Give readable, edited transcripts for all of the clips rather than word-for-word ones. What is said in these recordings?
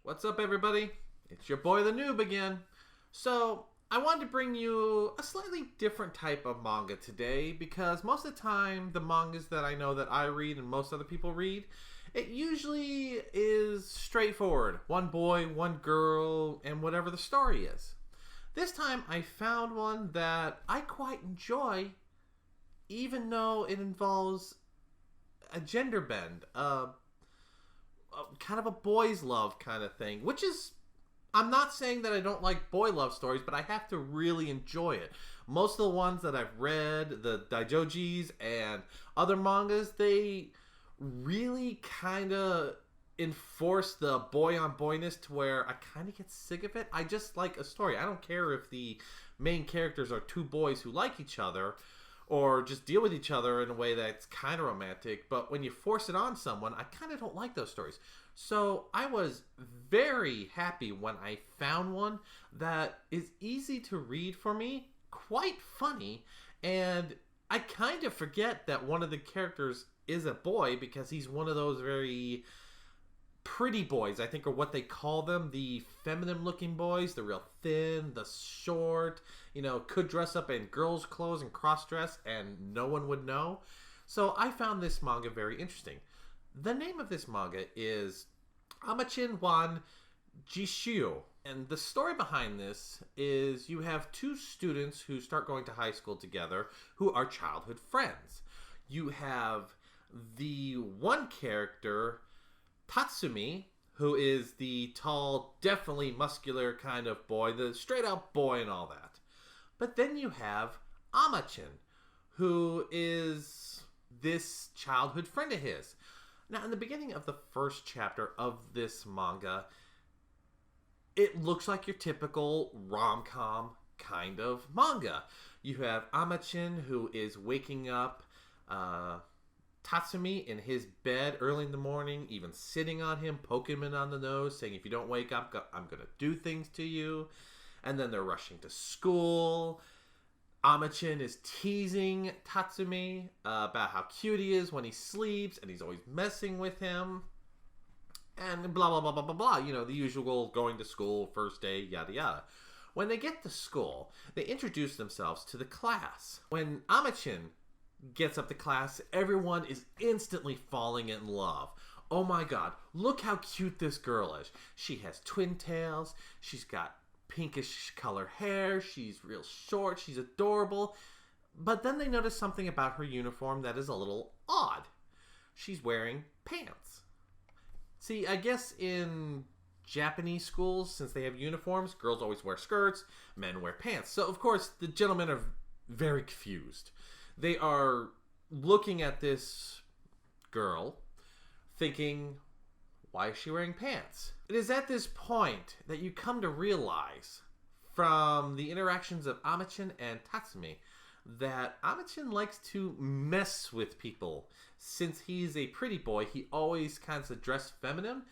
What's up, everybody? It's your boy the Noob again. So, I wanted to bring you a slightly different type of manga today because most of the time, the mangas that I know that I read and most other people read, it usually is straightforward. One boy, one girl, and whatever the story is. This time, I found one that I quite enjoy, even though it involves a gender bend, kind of a boys love kind of thing, which is, I'm not saying that I don't like boy love stories, but I have to really enjoy it. Most of the ones that I've read, the daijojis and other mangas, they really kind of enforce the boy on boyness to where I kind of get sick of it. I just like a story. I don't care if the main characters are two boys who like each other or just deal with each other in a way that's kind of romantic, but when you force it on someone, I kind of don't like those stories. So I was very happy when I found one that is easy to read for me, quite funny, and I kind of forget that one of the characters is a boy because he's one of those very pretty boys, I think, are what they call them, the feminine looking boys, the real thin, the short, could dress up in girls' clothes and cross-dress and no one would know. So I found this manga very interesting. The name of this manga is Amachin Wan Jishio. And the story behind this is you have two students who start going to high school together who are childhood friends. You have the one character, Tatsumi, who is the tall, definitely muscular kind of boy, the straight out boy and all that. But then you have Amachin, who is this childhood friend of his. Now, in the beginning of the first chapter of this manga, it looks like your typical rom-com kind of manga. You have Amachin, who is waking up Tatsumi in his bed early in the morning, even sitting on him, poking him on the nose, saying, if you don't wake up, I'm going to do things to you. And then they're rushing to school. Amachin is teasing Tatsumi about how cute he is when he sleeps, and he's always messing with him. And blah, blah, blah, blah, blah, blah. The usual going to school, first day, yada, yada. When they get to school, they introduce themselves to the class. When Amachin gets up to class, everyone is instantly falling in love. Oh my god, look how cute this girl is. She has twin tails, she's got pinkish color hair, she's real short, she's adorable. But then they notice something about her uniform that is a little odd. She's wearing pants. See, I guess in Japanese schools, since they have uniforms, girls always wear skirts, men wear pants. So of course the gentlemen are very confused. They are looking at this girl, thinking, why is she wearing pants? It is at this point that you come to realize from the interactions of Amachin and Tatsumi that Amachin likes to mess with people. Since he's a pretty boy, he always kind of dressed feminine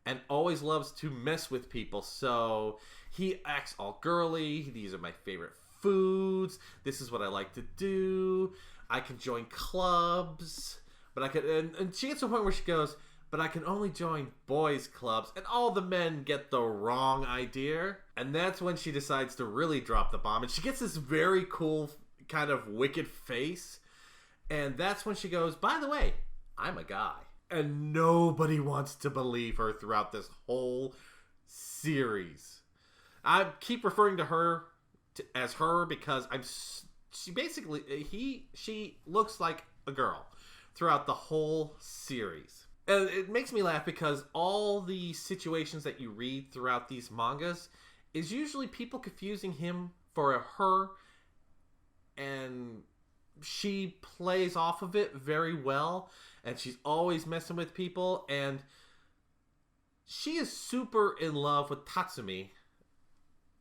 and always loves to mess with people. So he acts all girly. These are my favorite foods. This is what I like to do. I can join clubs, but I could. And she gets to a point where she goes, but I can only join boys' clubs. And all the men get the wrong idea. And that's when she decides to really drop the bomb. And she gets this very cool kind of wicked face. And that's when she goes, by the way, I'm a guy. And nobody wants to believe her throughout this whole series. I keep referring to her as her because she looks like a girl throughout the whole series. And it makes me laugh because all the situations that you read throughout these mangas is usually people confusing him for a her, and she plays off of it very well, and she's always messing with people, and she is super in love with Tatsumi.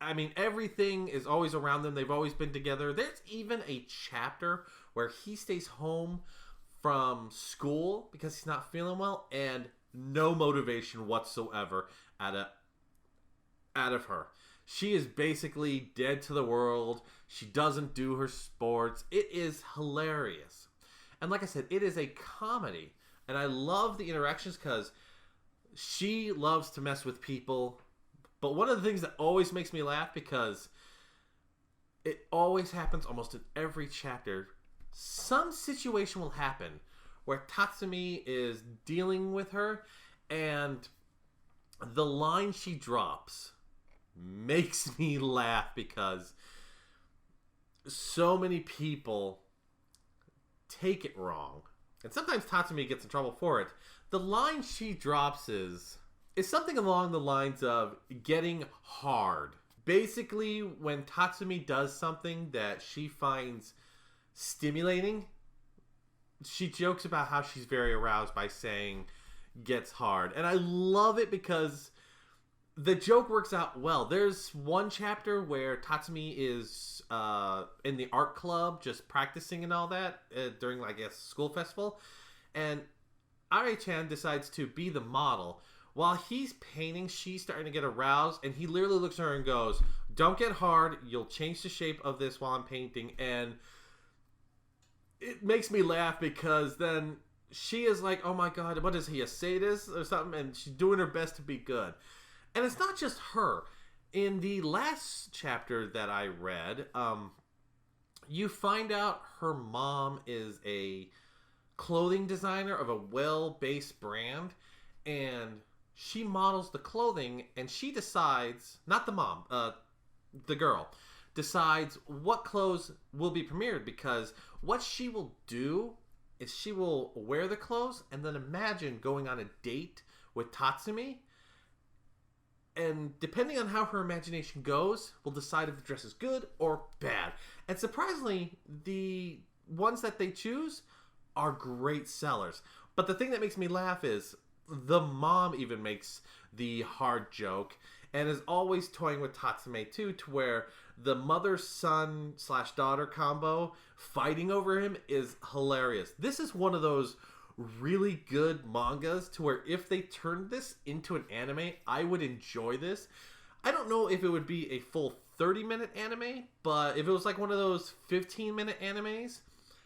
I mean, everything is always around them. They've always been together. There's even a chapter where he stays home from school because he's not feeling well, and no motivation whatsoever out of her. She is basically dead to the world. She doesn't do her sports. It is hilarious. And like I said, it is a comedy. And I love the interactions because She loves to mess with people. But one of the things that always makes me laugh, because it always happens almost in every chapter, some situation will happen where Tatsumi is dealing with her, and the line she drops makes me laugh because so many people take it wrong. And sometimes Tatsumi gets in trouble for it. The line she drops is something along the lines of getting hard. Basically, when Tatsumi does something that she finds stimulating, she jokes about how she's very aroused by saying gets hard. And I love it because the joke works out well. There's one chapter where Tatsumi is in the art club just practicing and all that during, I guess, school festival. And Ari-chan decides to be the model. While he's painting, she's starting to get aroused, and he literally looks at her and goes, "Don't get hard. You'll change the shape of this while I'm painting." And it makes me laugh because then she is like, "Oh my god, what is he, a sadist or something?" And she's doing her best to be good. And it's not just her. In the last chapter that I read, you find out her mom is a clothing designer of a well-based brand, and she models the clothing, and she decides, not the mom, the girl, decides what clothes will be premiered, because what she will do is she will wear the clothes and then imagine going on a date with Tatsumi, and depending on how her imagination goes, will decide if the dress is good or bad. And surprisingly, the ones that they choose are great sellers. But the thing that makes me laugh is the mom even makes the hard joke and is always toying with Tatsume too, to where the mother-son / daughter combo fighting over him is hilarious. This is one of those really good mangas to where if they turned this into an anime, I would enjoy this. I don't know if it would be a full 30-minute anime, but if it was like one of those 15-minute animes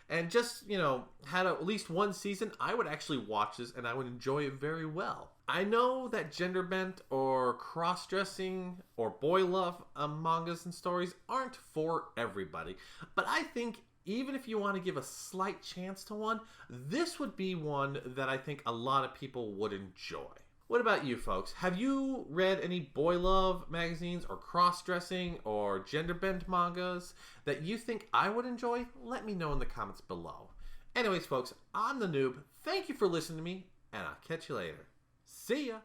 and just, you know, had at least one season, I would actually watch this and I would enjoy it very well. I know that gender bent or cross-dressing or boy love mangas and stories aren't for everybody, but I think even if you want to give a slight chance to one, this would be one that I think a lot of people would enjoy. What about you folks? Have you read any boy love magazines or cross-dressing or gender bent mangas that you think I would enjoy? Let me know in the comments below. Anyways folks, I'm the Noob. Thank you for listening to me, and I'll catch you later. See ya!